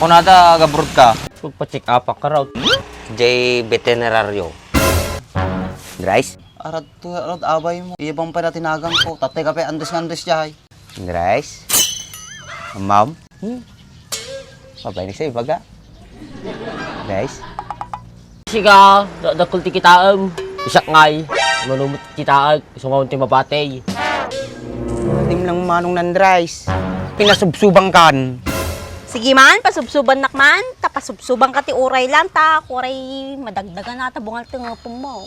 Kung nata gabrod ka, Magpa-check up ka raw. Jay veterinaryo. Andres? Arad abay mo. Iyabang pa na tinagang ko. Tatay ka pa andes jay. Andres? Ma'am? Mabay sa'yo, baga. Andres? Siga, dakulti kitaam. Isak ngay. Manumot kitaag. Isungaw ti mabatay. Hindi mo lang manong nandres. Pinasubsubang kan. Sige man, pasubsuban nakman, tapasubsuban ka ti uray lang, ta kuray madagdagan na ta bungal tingopong mo.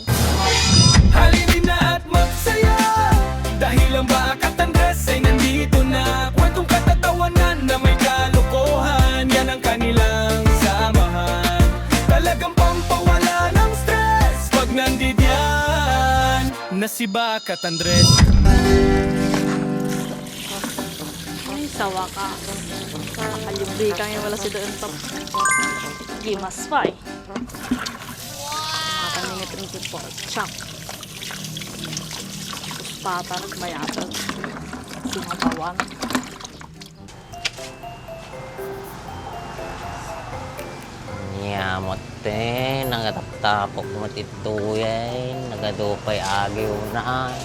Halinin na at magsaya dahil ang Bakat Andres ay nandito na. Kwentong katatawanan na may kalokohan, yan ang kanilang samahan. Talagang pampawala ng stress pag nandidyan na si Bakat Andres. Ay, sawa ka. Nakalibre kang yung wala si doon top. Gimas pa eh. Makataningit rin po. Chak. Puspatan at mayatag. Singatawan. Nyamot nagataptapok mo tituyen, nagadupay agyo na ay.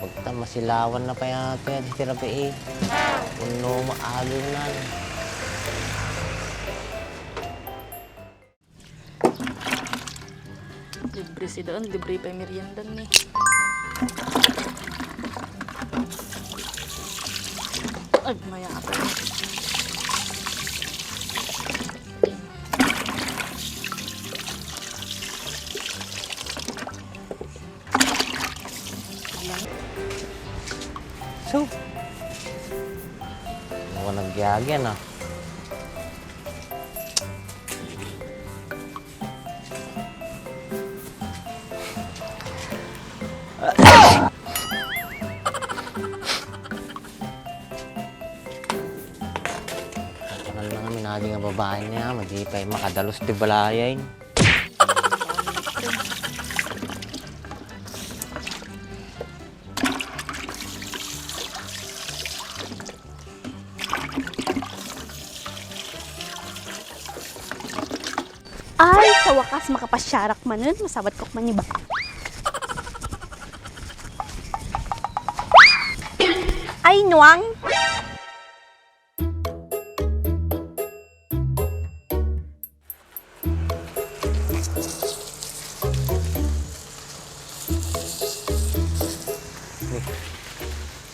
Bagta masilawan na pa yata di tirapi eh. Puno maagyo na. Libre si doon. Libre pa yung merienda ni. Ay, mayatag. So, ako nagyagyan ah. Kanal na nga minali nga babae niya, magipay makadalos di balayain. Ay, sa wakas makapasyarak man nun, masabat ko man iba. Ay, nuwang.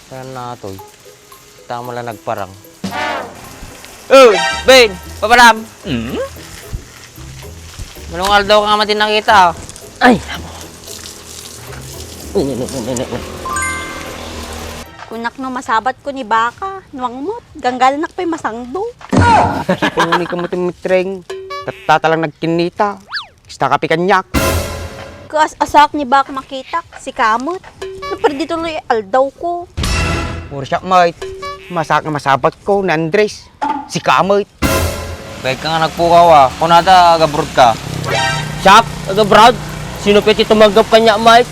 Saan na ito? Tama lang nagparang. Oh, Ben! Paparam! Malungal daw ka matin nakita. Ay! Kunak no masabat ko ni baka, nuwang mo, ganggal nak pa'y masangdo. Kung hindi ka matimitreng, tatalang nagkinita. Kista kapi kanyak. Asak ni baka makita, si kamot. Naperdi tuloy aldaw ko. Puro siya, mate. Masak na masabat ko na Andres. Si Kamit. Baik ka nga nagpukaw ah. Kung nata gabrod ka. Sak, aga-brad. Sino pwede tumanggap kanya, Mike?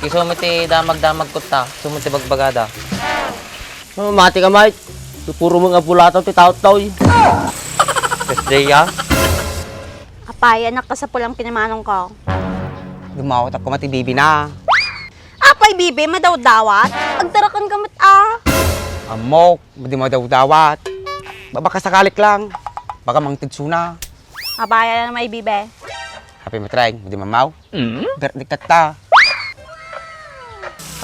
Kisumiti damag-damag ko ta. Sumiti bagbagada. Mati ka, Mike. Puro mga bulataw, titaw-taw. Best day ah. Apaya na ka sa pulang pinamanong ko. Dumawat ako mati bibi na. Apay bibi, madaw-dawat. Agtarakan kamot Amok, di mo daw dawat. Baka sakalik lang. Baka mang tidsuna. Apaya na may bibe. Happy matreng, di mamaw. Diktat ta.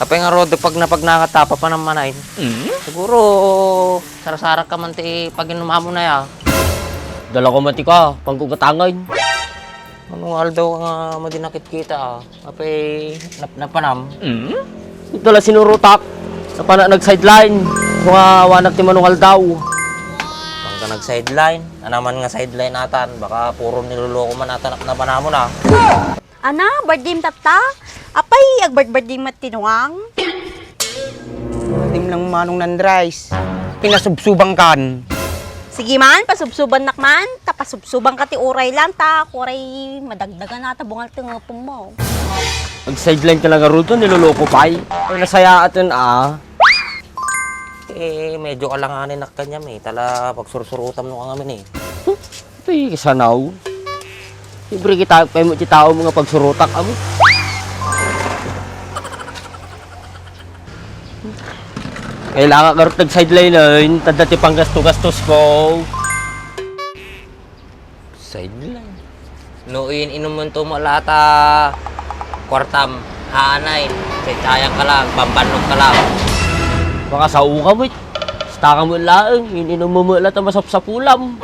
Apay nga rodo pag nakatapa pa ng manain. Siguro, sarasara ka man ti pag inumamo na ya. Dala ko mati ka, pangkugatangay. Anong aldaw nga madinakit kita ah. Apay napanam. Dala sinurutak. Sa pana nag-sideline. Kung wanag ti manungal daw. Pag ka nag-sideline, anaman nga sideline natan. Baka puro niloloko man natan na panamon ah. Ana, birthday tata. Apay, birthday matinuang. Hindi mo lang manong nandres. Pinasubsubang kan. Sige man, pasubsuban nakman, tapasubsuban ka ti uray lang, ta kuray madagdagan na ta bungal tingopong mo. Nag-sideline talaga ruto, niloloko pa. Ay, nasaya atin ah. medyo alanganin na kanya tala pagsursurutan mo ang amin Ito'y kasanaw. Libre kita, pay mo tao mga pagsurutak amo. Kailangan ka rin sideline tadati pang gastos ko. Sideline. Noin inuman to mo lata kwartam haanay. Sayang ka lang, pambanong ka lang. Baka sa uka mo. Staka mo laang, ininom mo lahat ang masapsapulam.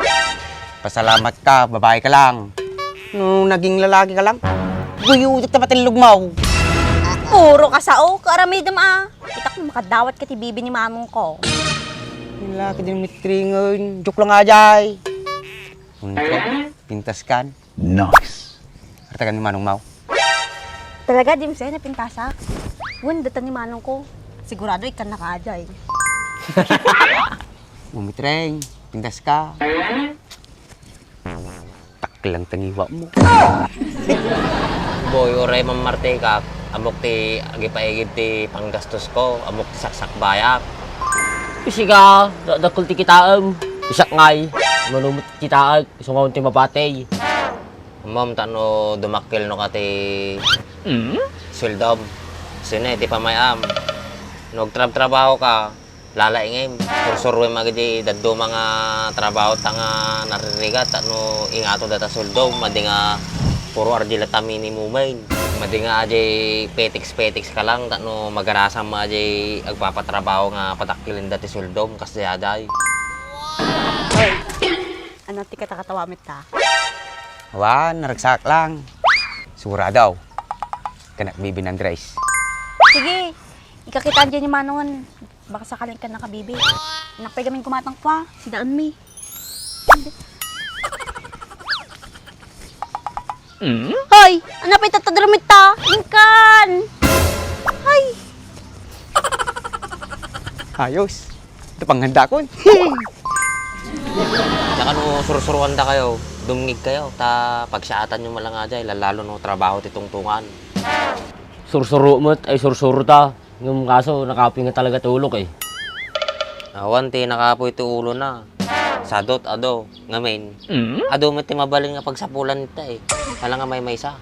Pasalamat ka, babae ka lang. Nung naging lalaki ka lang, guyutot na matilog mo. Puro ka sao, karamidam Kita ko makadawat ka ti bibi ni mamong ko. Yung lalaki din mitringon, joke lang nga jay. Pintas kan. Nice. Artagan ni Manong Mau. Talaga, di mo sa'yo napintasa. Datan ni manong ko. Sigurado ikan nakajay. Umitreng, pintas ka. Taklang tangiwa mo. Boy, oray mamarte ka. Amok ti agipaigid ti panggastos ko. Amok ti saksak bayak. Kasi ka, dakol ti kitaam. Isak ngay, manumot kitaag, isungaw ti mabatay. Mom, tano dumakil no ka ti swildom. Sine, ti pamayam. Nagtrabaho ka, lalaingim. Sursurwe magdi daddo mga trabaho tanga naririgat. Ano ingato data swildom. Madi nga puro ardilata minimumain. Madi nga ajay petiks ka lang. Tano magarasam mo ajay agpapatrabaho nga patakilin dati swildom. Kasi aday. Ano ti katakatawamit ta? Wan, naragsak lang. Sura daw. Kanak bibi ng Andres. Sige, ikakitaan dyan ni Manong. Baka sakaling ka nakabibi. Nakpay kaming kumatang pa. Si Daan mi. Hoy! Ano pa itatadramit ta? Ingkan! Hay! Ayos. Ito panghanda ko. Tsaka no sursuruan da kayo. Dumngig kayo. Ta pagsaatan nyo malang ajay. Lalo no trabaho ti tungtungan. Sursuro mo't ay sursuro ta. Yung kaso, nakaping nga talaga tulog Awan ti nakapoy ti ulo na. Sadot ado ngamin. Ado mo ti mabalin nga pagsapulan nita Hala nga may maysa.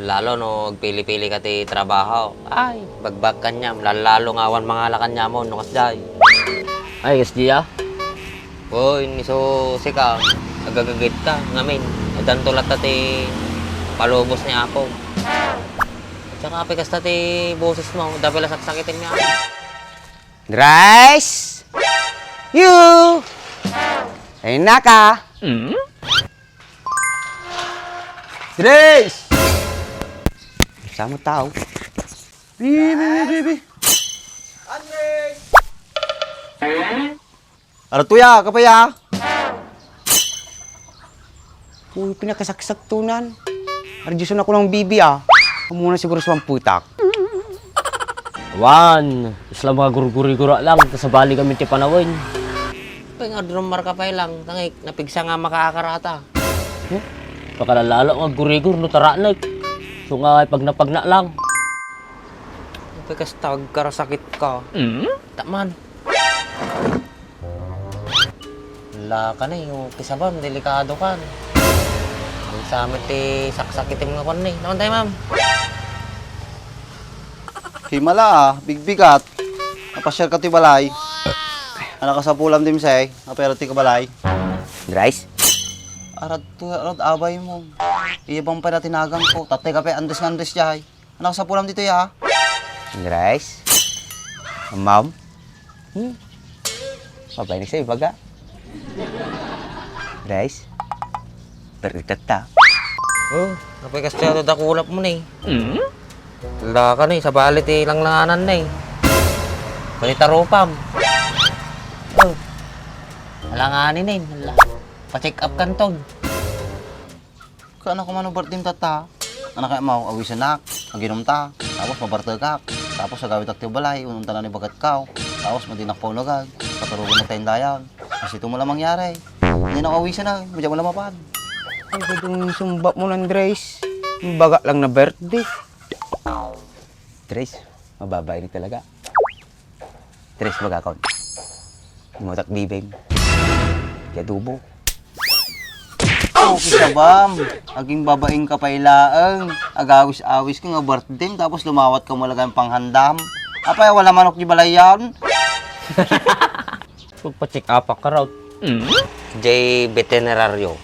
Lalo no pili-pili ka ti trabaho. Ay, bagbag kanyam. Lalo nga awan mga lakan mo no kasday. Ay, kas diya. Boy, miso sika. Agagagit ka ngamin. Adan tulat ta ti palubos ni Apo. Tsaka apikas ta ti boses mo. Dapat lang saksakitin niya. Andres! You! Ayun na ka. Andres! Sama tao. Bibi. Ano tuya, kapaya? Uy, pinakasaksak tunan. Arjuson ako ng bibi Muna siguro sa putak. Wan, isla mga gurguri-gura lang, kasabali kami ti panawin. Nga doon marka pa lang. Tangik, napigsa nga makakakarata. Pakalalala nga gurigur no taranak. So nga pag napagna lang. Napikas tag karasakit ka. Taman. Wala ka na yung kisabam, delikado ka. Ang sa amin ti saksakitin nga kon Naman tayo, ma'am. Himala bigbigat. Napasyal ka ti balay. Anak ka sa pulam din say, apero ti kabalay. Andres? Arad abay mo. Iyabang pa natin agang ko. Tatay ka pa andes jay. Anak ka sa pulam dito ya. Andres? Ma'am? Babay na sa'yo, baga. Andres? Beritat ta. Oh, napikas tayo da kulap mo na Wala ka na sa balit lang langanan na Panita ropam. Oh, alanganin Wala. Pa-check up kantong. Kano ko mano birthday tata. Anak kaya mau awis anak, aginom ta. Tapos mabartagak. Tapos agawit akti balay, unong tanan ni bagat kaw. Tapos madinak pa unagag. Paturugan na tayong dayan. Kasi ito mo lang mangyari. Hindi na awis na, madya mo lang mapad. Ay, badong sumba mo ng Andres. Baga lang na birthday. Andres, mababay na talaga. Tres magakon. Mutak bibig. Kaya tubo. Okay sa bam. Aging babaeng ka pa ilaang. Agawis-awis ka nga birthday tapos lumawat ka malagang panghandam. Apay wala manok di balayan. Pagpa-check up ka raw. Jay veterinaryo.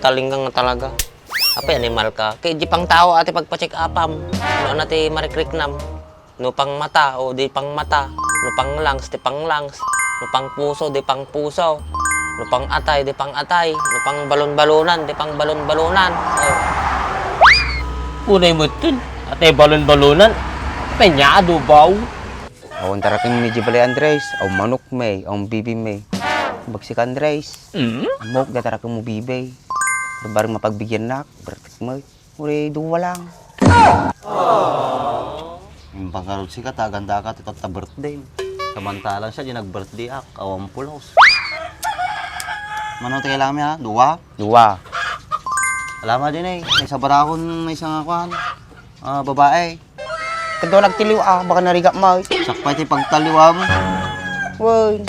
Talingang nga talaga. Apay animal ka. Kay di pang tao ati pagpa-check upam. Ano nati marikriknam. No pang mata o di pang mata. No pang lungs di pang lungs. No pang puso di pang puso. No pang atay di pang atay. No pang balon-balonan di pang balon-balonan. Unay mo ito. Ate balon-balonan. Penyado baw. Awan tarakin ni Jibalay Andres. Aw manok may. Aw bibi may. Bagsik Andres. Amok da tarakin mo bibi. Barang mapagbigyan nak. Bertik mo. Uri duwa lang. Yung pangkarod si ka, taganda ka, titot ta birthday. Samantalang siya, di nag-birthday ak, awang pulos. Mano tayo lang ha? Dua? Duwa. Alam din eh, may sabarakon, may isang akuan. Babae. Kado nagtiliw baka nariga mo. Sakpay tayo pagtaliwam. Woy.